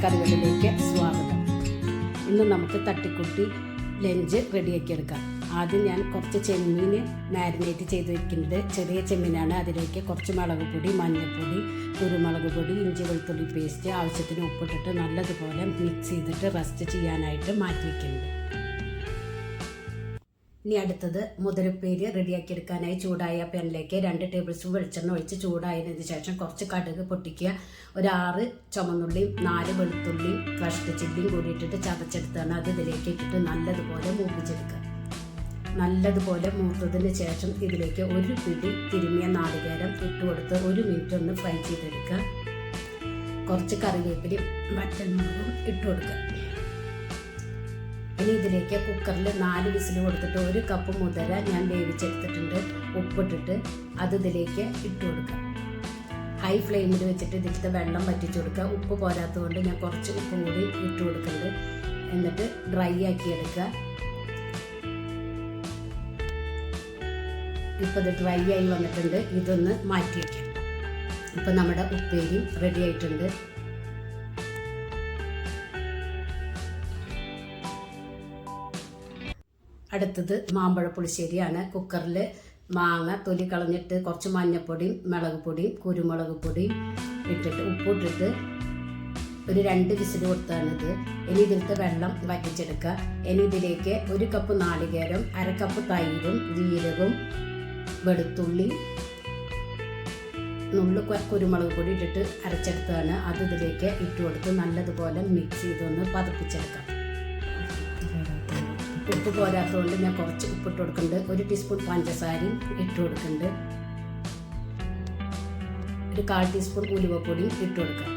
കറികളിലേക്ക് സ്വാഗതം. ഇന്ന് നമുക്ക് തട്ടിക്കുട്ടി ലഞ്ച് റെഡിയാക്കിയെടുക്കാം. ആദ്യം ഞാൻ കുറച്ച് ചെമ്മീൻ മാരിനേറ്റ് ചെയ്ത് വെക്കുന്നത്. ചെറിയ ചെമ്മീനാണ്. അതിലേക്ക് കുറച്ച് മുളക് പൊടി, മഞ്ഞൾപ്പൊടി, കുരുമുളക് പൊടി, ഇഞ്ചി വെളുത്തുള്ളി പേസ്റ്റ്, ആവശ്യത്തിന് ഉപ്പിട്ടിട്ട് നല്ലതുപോലെ മിക്സ് ചെയ്തിട്ട് റെസ്റ്റ് ചെയ്യാനായിട്ട് മാറ്റി വയ്ക്കുന്നുണ്ട്. ഇനി അടുത്തത് മുതിരപ്പേര് റെഡിയാക്കിയെടുക്കാനായി ചൂടായ പാനിലേക്ക് 2 ടേബിൾ സ്പൂൺ വെളിച്ചെണ്ണ ഒഴിച്ച് ചൂടായതിന് ശേഷം കുറച്ച് കടുക് പൊട്ടിക്കുക. ഒരു 6 ചുമന്നുള്ളിയും 4 വെളുത്തുള്ളിയും ക്രഷ്ഡ് ചില്ലിയും കൂടി ഇട്ടിട്ട് ചതച്ചെടുത്താണ് അത് ഇതിലേക്ക് ഇട്ടിട്ട് നല്ലതുപോലെ മൂപ്പിച്ചെടുക്കുക. നല്ലതുപോലെ മൂത്തതിന് ശേഷം ഇതിലേക്ക് ഒരു പിടി തിരുമിയ നാളികേരം ഇട്ട് കൊടുത്ത് 1 മിനിറ്റ് ഒന്ന് ഫ്രൈ ചെയ്തെടുക്കുക. കുറച്ച് കറിവേപ്പിലയും വറ്റൽമുളകും ഇട്ട് കൊടുക്കുക. ഇനി ഇതിലേക്ക് കുക്കറിൽ 4 വിസിൽ കൊടുത്തിട്ട് 1 കപ്പ് മുതിര ഞാൻ വേവിച്ചെടുത്തിട്ടുണ്ട്. ഉപ്പിട്ടിട്ട് അത് ഇതിലേക്ക് ഇട്ട് കൊടുക്കുക. ഹൈ ഫ്ലെയിമിൽ വെച്ചിട്ട് ഇതിലത്തെ വെള്ളം വറ്റിച്ചു കൊടുക്കുക. ഉപ്പ് പോരാത്തതുകൊണ്ട് ഞാൻ കുറച്ച് ഉപ്പും കൂടി ഇട്ട് കൊടുക്കുന്നുണ്ട്. എന്നിട്ട് ഡ്രൈ ആക്കി എടുക്കുക. ഇപ്പോൾ ഇത് ഡ്രൈ ആയി വന്നിട്ടുണ്ട്. ഇതൊന്ന് മാറ്റി വയ്ക്കാം. ഇപ്പം നമ്മുടെ ഉപ്പേരി റെഡി ആയിട്ടുണ്ട്. അടുത്തത് മാമ്പഴ പുളിശ്ശേരിയാണ്. കുക്കറിൽ മാങ്ങ തൊലി കളഞ്ഞിട്ട് കുറച്ച് മഞ്ഞൾപ്പൊടിയും മുളക് പൊടിയും കുരുമുളക് പൊടിയും ഇട്ടിട്ട് ഉപ്പിട്ടിട്ട് ഒരു 2 വിസിൽ കൊടുത്താണിത്. ഇനി ഇതിലത്തെ വെള്ളം വറ്റിച്ചെടുക്കുക. ഇനി ഇതിലേക്ക് 1 കപ്പ് നാളികേരം, 1/2 കപ്പ് തൈരും ജീരകവും വെളുത്തുള്ളി നുള്ളു കുരുമുളക് പൊടി ഇട്ടിട്ട് അരച്ചെടുത്താണ് അത് ഇതിലേക്ക് ഇട്ട് കൊടുത്ത് നല്ലതുപോലെ മിക്സ് ചെയ്തൊന്ന് പതപ്പിച്ചെടുക്കാം. ഉപ്പ് പോരാത്തതുകൊണ്ട് ഞാൻ കുറച്ച് ഉപ്പിട്ട് കൊടുക്കുന്നുണ്ട്. 1 ടീസ്പൂൺ പഞ്ചസാരയും ഇട്ട് കൊടുക്കുന്നുണ്ട്. ഒരു 1/4 ടീസ്പൂൺ ഉലുവപ്പൊടിയും ഇട്ട് കൊടുക്കാം.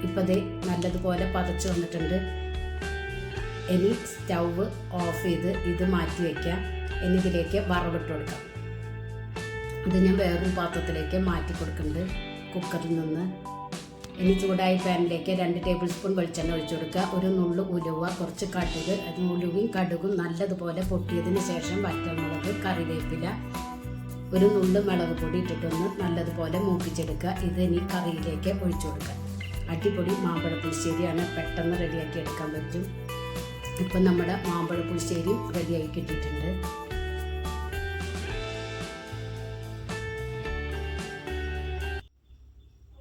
ഇപ്പം ഇത് നല്ലതുപോലെ പതച്ച് വന്നിട്ടുണ്ട്. ഇനി സ്റ്റൗവ് ഓഫ് ചെയ്ത് ഇത് മാറ്റി വയ്ക്കാം. ഇനി ഇതിലേക്ക് വറവിട്ട് കൊടുക്കാം. ഇത് ഞാൻ വേറൊരു പാത്രത്തിലേക്ക് മാറ്റി കൊടുക്കുന്നുണ്ട് കുക്കറിൽ നിന്ന്. ഇനി ചൂടായ പാനിലേക്ക് 2 ടേബിൾ സ്പൂൺ വെളിച്ചെണ്ണ ഒഴിച്ചു കൊടുക്കുക. ഒരു നുള്ളു ഉലുവ, കുറച്ച് കടുക്, അത് ഉലുവയും കടുകും നല്ലതുപോലെ പൊട്ടിയതിന് ശേഷം വറ്റൽമുളക്, കറിവേപ്പില, ഒരു നുള്ളു മുളക് പൊടി ഇട്ടിട്ടൊന്ന് നല്ലതുപോലെ മൂപ്പിച്ചെടുക്കുക. ഇത് ഇനി കറിയിലേക്ക് ഒഴിച്ചു കൊടുക്കുക. അടിപൊളി മാമ്പഴ പുളിശ്ശേരിയാണ്. പെട്ടെന്ന് റെഡിയാക്കി എടുക്കാൻ പറ്റും. ഇപ്പം നമ്മുടെ മാമ്പഴ പുളിശ്ശേരി റെഡിയായി കിട്ടിയിട്ടുണ്ട്.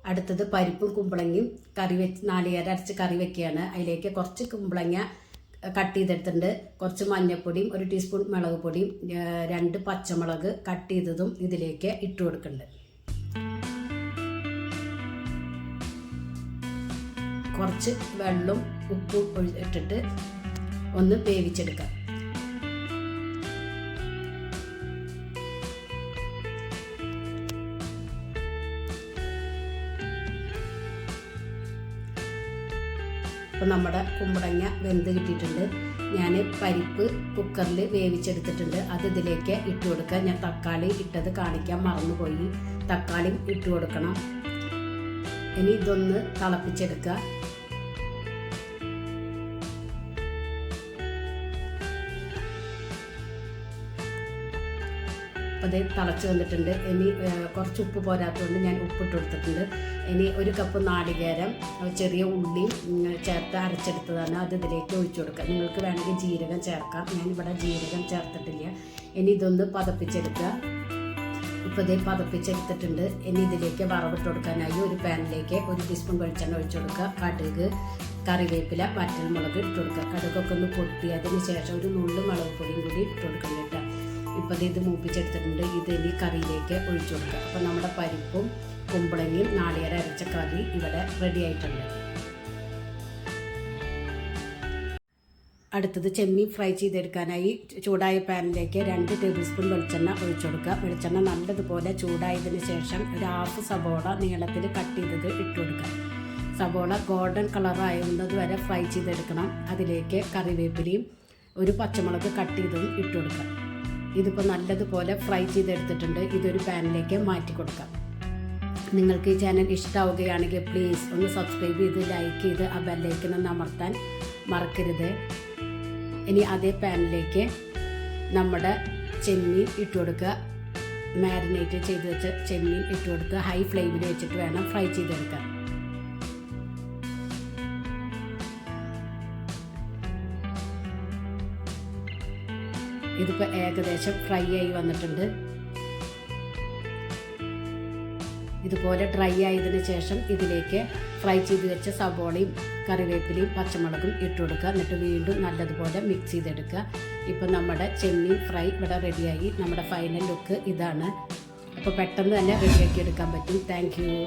അടുത്തത് പരിപ്പും കുമ്പളങ്ങയും നാളികേരം അരച്ച് കറി വെക്കുകയാണ്. അതിലേക്ക് കുറച്ച് കുമ്പളങ്ങ കട്ട് ചെയ്തെടുത്തിട്ടുണ്ട്. കുറച്ച് മഞ്ഞൾപ്പൊടിയും 1 ടീസ്പൂൺ മുളക് പൊടിയും 2 പച്ചമുളക് കട്ട് ചെയ്തതും ഇതിലേക്ക് ഇട്ട് കൊടുക്കുന്നുണ്ട്. കുറച്ച് വെള്ളവും ഉപ്പും ഇട്ടിട്ട് ഒന്ന് വേവിച്ചെടുക്കാം. അപ്പോൾ നമ്മുടെ കുമ്പളങ്ങ വെന്ത് കിട്ടിയിട്ടുണ്ട്. ഞാൻ പരിപ്പ് കുക്കറിൽ വേവിച്ചെടുത്തിട്ടുണ്ട്. അത് ഇതിലേക്ക് ഇട്ട് കൊടുക്കുക. ഞാൻ തക്കാളി ഇട്ടത് കാണിക്കാൻ മറന്നുപോയി. തക്കാളി ഇട്ട് കൊടുക്കണം. ഇനി ഇതൊന്ന് തിളപ്പിച്ചെടുക്കുക. അത് തിളച്ച് വന്നിട്ടുണ്ട്. ഇനി കുറച്ച് ഉപ്പ് പോരാത്തതുകൊണ്ട് ഞാൻ ഉപ്പിട്ട് കൊടുത്തിട്ടുണ്ട്. ഇനി 1 കപ്പ് നാളികേരം ചെറിയ ഉള്ളിയും ചേർത്ത് അരച്ചെടുത്തതാണ് അത് ഇതിലേക്ക് ഒഴിച്ചു കൊടുക്കുക. നിങ്ങൾക്ക് വേണമെങ്കിൽ ജീരകം ചേർക്കാം. ഞാനിവിടെ ജീരകം ചേർത്തിട്ടില്ല. ഇനി ഇതൊന്ന് പതപ്പിച്ചെടുക്കുക. ഇപ്പോൾ ഇത് പതപ്പിച്ചെടുത്തിട്ടുണ്ട്. ഇനി ഇതിലേക്ക് വറവിട്ട് കൊടുക്കാനായി ഒരു പാനിലേക്ക് 1 ടീസ്പൂൺ വെളിച്ചെണ്ണ ഒഴിച്ചു കൊടുക്കുക. കടുക്, കറിവേപ്പില, വറ്റൽമുളക് ഇട്ട് കൊടുക്കുക. കടുകൊക്കെ ഒന്ന് പൊട്ടിയതിന് ശേഷം ഒരു നുള്ളു മുളക് പൊടിയും കൂടി ഇട്ട് കൊടുക്കണം കേട്ടോ. ഇപ്പോൾ ഇത് മൂപ്പിച്ചെടുത്തിട്ടുണ്ട്. ഇത് ഇനി കറിയിലേക്ക് ഒഴിച്ചു കൊടുക്കുക. അപ്പോൾ നമ്മുടെ പരിപ്പും കുമ്പളങ്ങയും നാളികേരം അരച്ച കറി ഇവിടെ റെഡി ആയിട്ടുണ്ട്. അടുത്തത് ചെമ്മീൻ ഫ്രൈ ചെയ്തെടുക്കാനായി ചൂടായ പാനിലേക്ക് 2 ടേബിൾ സ്പൂൺ വെളിച്ചെണ്ണ ഒഴിച്ചു കൊടുക്കുക. വെളിച്ചെണ്ണ നല്ലതുപോലെ ചൂടായതിന് ശേഷം ഒരു 1/2 സബോള നീളത്തിൽ കട്ട് ചെയ്തത് ഇട്ട് കൊടുക്കുക. സബോള ഗോൾഡൻ കളർ ആവുന്നത് വരെ ഫ്രൈ ചെയ്തെടുക്കണം. അതിലേക്ക് കറിവേപ്പിലയും ഒരു പച്ചമുളക് കട്ട് ചെയ്തതും ഇട്ട് കൊടുക്കുക. ഇതിപ്പോൾ നല്ലതുപോലെ ഫ്രൈ ചെയ്തെടുത്തിട്ടുണ്ട്. ഇതൊരു പാനിലേക്ക് മാറ്റി കൊടുക്കാം. നിങ്ങൾക്ക് ഈ ചാനൽ ഇഷ്ടമാവുകയാണെങ്കിൽ പ്ലീസ് ഒന്ന് സബ്സ്ക്രൈബ് ചെയ്ത് ലൈക്ക് ചെയ്ത് ആ ബെല്ലൈക്കൺ ഒന്ന് അമർത്താൻ മറക്കരുത്. ഇനി അതേ പാനിലേക്ക് നമ്മുടെ ചെമ്മീൻ ഇട്ട് കൊടുക്കുക. മാരിനേറ്റ് ചെയ്ത് വെച്ച ചെമ്മീൻ ഇട്ട് കൊടുക്കുക. ഹൈ ഫ്ലെയിമിൽ വെച്ചിട്ട് വേണം ഫ്രൈ ചെയ്തെടുക്കാൻ. ഇതിപ്പോൾ ഏകദേശം ഫ്രൈ ആയി വന്നിട്ടുണ്ട്. ഇതുപോലെ ഡ്രൈ ആയതിനു ശേഷം ഇതിലേക്ക് ഫ്രൈ ചെയ്ത് വെച്ച സവോളയും കറിവേപ്പിലയും പച്ചമുളകും ഇട്ട് കൊടുക്കുക. എന്നിട്ട് വീണ്ടും നല്ലതുപോലെ മിക്സ് ചെയ്തെടുക്കുക. ഇപ്പം നമ്മുടെ ചെമ്മീൻ ഫ്രൈ ഇവിടെ റെഡിയായി. നമ്മുടെ ഫൈനൽ ലുക്ക് ഇതാണ്. അപ്പോൾ പെട്ടെന്ന് തന്നെ റെഡിയാക്കി എടുക്കാൻ പറ്റും. Thank you.